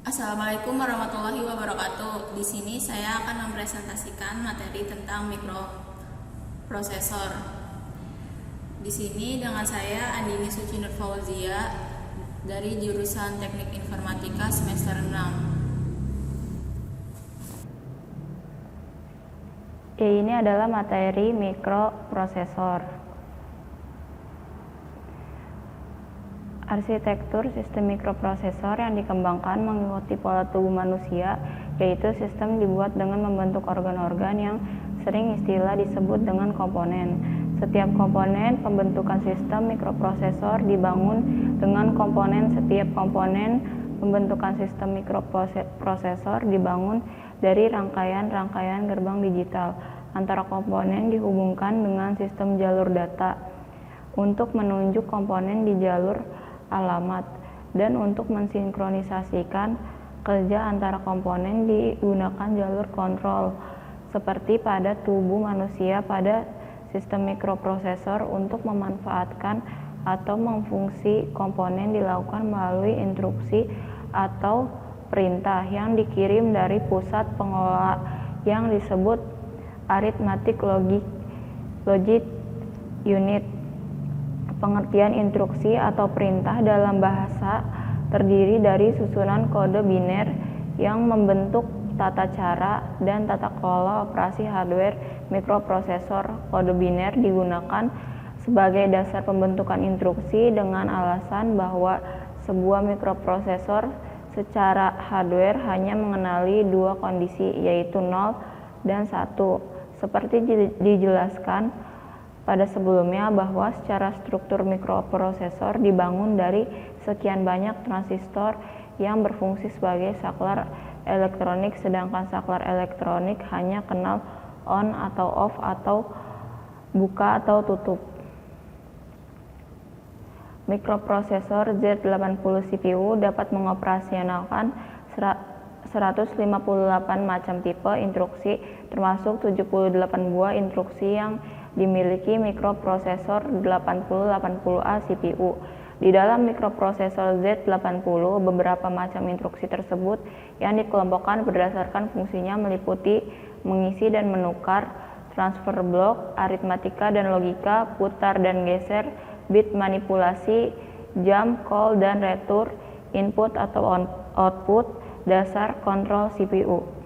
Assalamualaikum warahmatullahi wabarakatuh. Di sini saya akan mempresentasikan materi tentang mikroprosesor. Di sini dengan saya Andini Suci Nur Fauzia dari jurusan Teknik Informatika semester 6. Ini adalah materi mikroprosesor. Arsitektur sistem mikroprosesor yang dikembangkan mengikuti pola tubuh manusia, yaitu sistem dibuat dengan membentuk organ-organ yang sering istilah disebut dengan komponen. Setiap komponen pembentukan sistem mikroprosesor dibangun dengan komponen. Setiap komponen pembentukan sistem mikroprosesor dibangun dari rangkaian-rangkaian gerbang digital. Antara komponen dihubungkan dengan sistem jalur data untuk menunjuk komponen di jalur alamat, dan untuk mensinkronisasikan kerja antara komponen digunakan jalur kontrol. Seperti pada tubuh manusia, pada sistem mikroprosesor untuk memanfaatkan atau memfungsi komponen dilakukan melalui instruksi atau perintah yang dikirim dari pusat pengelola yang disebut arithmetic logic unit. Pengertian instruksi atau perintah dalam bahasa terdiri dari susunan kode biner yang membentuk tata cara dan tata kelola operasi hardware mikroprosesor. Kode biner digunakan sebagai dasar pembentukan instruksi dengan alasan bahwa sebuah mikroprosesor secara hardware hanya mengenali dua kondisi, yaitu 0 dan 1. Seperti dijelaskan pada sebelumnya bahwa secara struktur mikroprosesor dibangun dari sekian banyak transistor yang berfungsi sebagai saklar elektronik, sedangkan saklar elektronik hanya kenal on atau off atau buka atau tutup. Mikroprosesor Z80 CPU dapat mengoperasionalkan 158 macam tipe instruksi, termasuk 78 buah instruksi yang dimiliki mikroprosesor 8080A CPU. Di dalam mikroprosesor Z80, beberapa macam instruksi tersebut yang dikelompokkan berdasarkan fungsinya meliputi mengisi dan menukar, transfer blok, aritmatika dan logika, putar dan geser, bit manipulasi, jump, call dan return, input atau output, dasar kontrol CPU.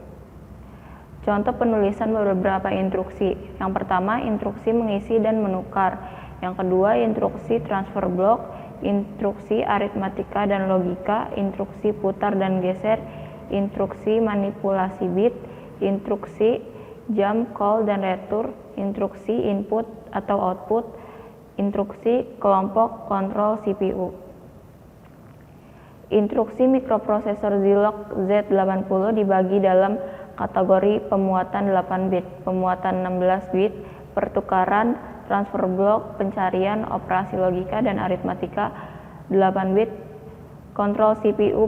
Contoh penulisan beberapa instruksi. Yang pertama, instruksi mengisi dan menukar. Yang kedua, instruksi transfer blok, instruksi aritmatika dan logika, instruksi putar dan geser, instruksi manipulasi bit, instruksi jump, call dan return, instruksi input atau output, instruksi kelompok kontrol CPU. Instruksi mikroprosesor Zilog Z80 dibagi dalam kategori pemuatan 8 bit, pemuatan 16 bit, pertukaran, transfer blok, pencarian, operasi logika dan aritmatika 8 bit, kontrol CPU,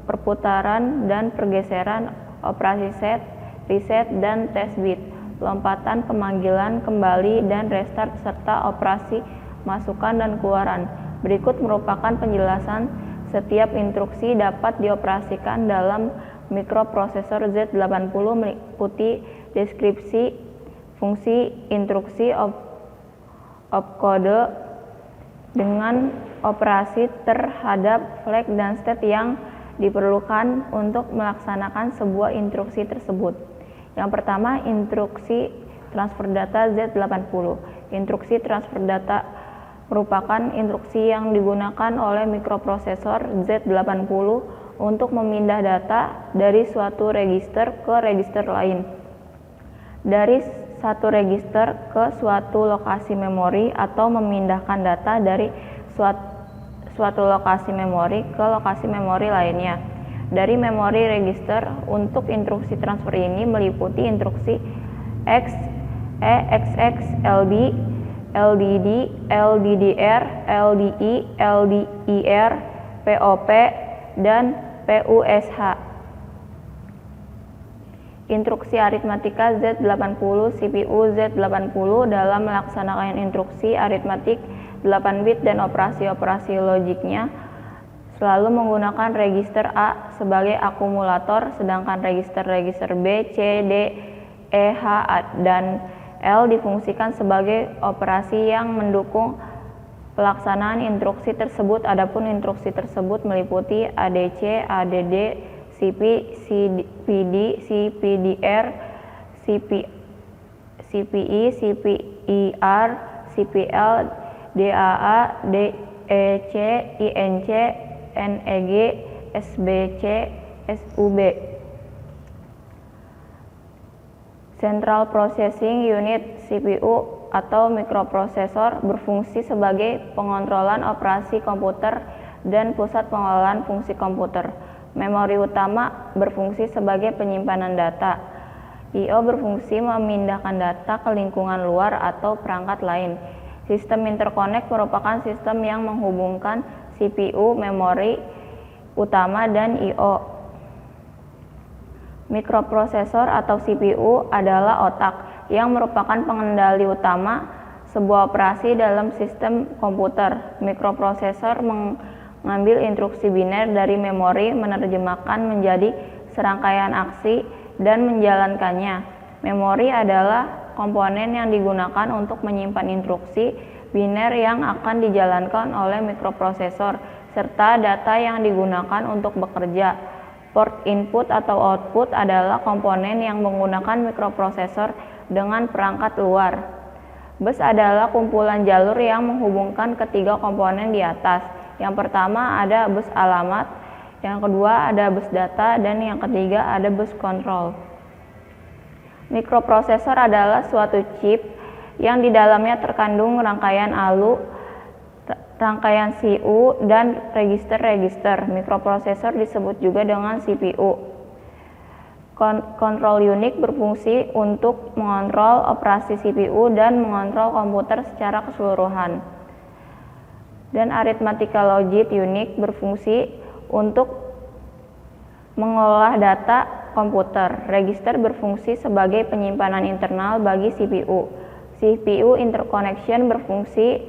perputaran dan pergeseran, operasi set, reset dan test bit, lompatan, pemanggilan kembali dan restart, serta operasi masukan dan keluaran. Berikut merupakan penjelasan setiap instruksi dapat dioperasikan dalam mikroprosesor Z80 meliputi deskripsi fungsi, instruksi, opkode dengan operasi terhadap flag dan state yang diperlukan untuk melaksanakan sebuah instruksi tersebut. Yang pertama, instruksi transfer data Z80. Instruksi transfer data merupakan instruksi yang digunakan oleh mikroprosesor Z80 untuk memindah data dari suatu register ke register lain, dari satu register ke suatu lokasi memori, atau memindahkan data dari suatu lokasi memori ke lokasi memori lainnya. Dari memori register, untuk instruksi transfer ini meliputi instruksi X, EXX, LD, LDD, LDDR, LDI, LDIR, POP, dan PUSH. Instruksi aritmatika Z80 CPU Z80 dalam melaksanakan instruksi aritmatik 8 bit dan operasi-operasi logiknya selalu menggunakan register A sebagai akumulator, sedangkan register B, C, D, E, H, dan L difungsikan sebagai operasi yang mendukung pelaksanaan instruksi tersebut. Adapun instruksi tersebut meliputi ADC, ADD, CP, CPD, CPDR, CPI, CPIR, CPL, DAA, DEC, INC, NEG, SBC, SUB. Central Processing Unit CPU atau mikroprosesor berfungsi sebagai pengontrolan operasi komputer dan pusat pengelolaan fungsi komputer. Memori utama berfungsi sebagai penyimpanan data. I/O berfungsi memindahkan data ke lingkungan luar atau perangkat lain. Sistem interconnect merupakan sistem yang menghubungkan CPU, memori utama, dan I/O. Mikroprosesor atau CPU adalah otak yang merupakan pengendali utama sebuah operasi dalam sistem komputer. Mikroprosesor mengambil instruksi biner dari memori, menerjemahkan menjadi serangkaian aksi, dan menjalankannya. Memori adalah komponen yang digunakan untuk menyimpan instruksi biner yang akan dijalankan oleh mikroprosesor, serta data yang digunakan untuk bekerja. Port input atau output adalah komponen yang menggunakan mikroprosesor dengan perangkat luar. Bus adalah kumpulan jalur yang menghubungkan ketiga komponen di atas. Yang pertama ada bus alamat, yang kedua ada bus data, dan yang ketiga ada bus kontrol. Mikroprosesor adalah suatu chip yang di dalamnya terkandung rangkaian ALU, rangkaian CU, dan register-register. Mikroprosesor disebut juga dengan CPU. Kontrol unit berfungsi untuk mengontrol operasi CPU dan mengontrol komputer secara keseluruhan. Dan arithmetical logic unit berfungsi untuk mengolah data komputer. Register berfungsi sebagai penyimpanan internal bagi CPU. CPU interconnection berfungsi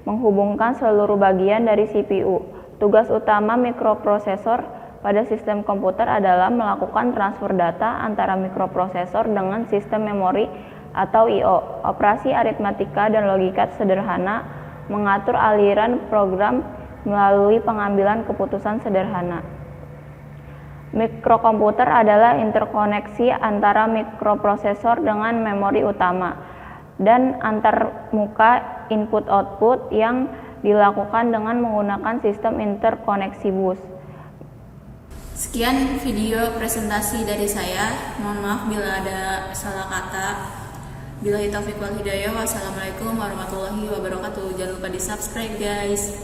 menghubungkan seluruh bagian dari CPU. Tugas utama mikroprosesor pada sistem komputer adalah melakukan transfer data antara mikroprosesor dengan sistem memori atau I/O. Operasi aritmatika dan logika sederhana mengatur aliran program melalui pengambilan keputusan sederhana. Mikrokomputer adalah interkoneksi antara mikroprosesor dengan memori utama dan antarmuka input-output yang dilakukan dengan menggunakan sistem interkoneksi bus. Sekian video presentasi dari saya. Mohon maaf bila ada salah kata. Billahi taufiq wal hidayah. Wassalamualaikum warahmatullahi wabarakatuh. Jangan lupa di subscribe guys.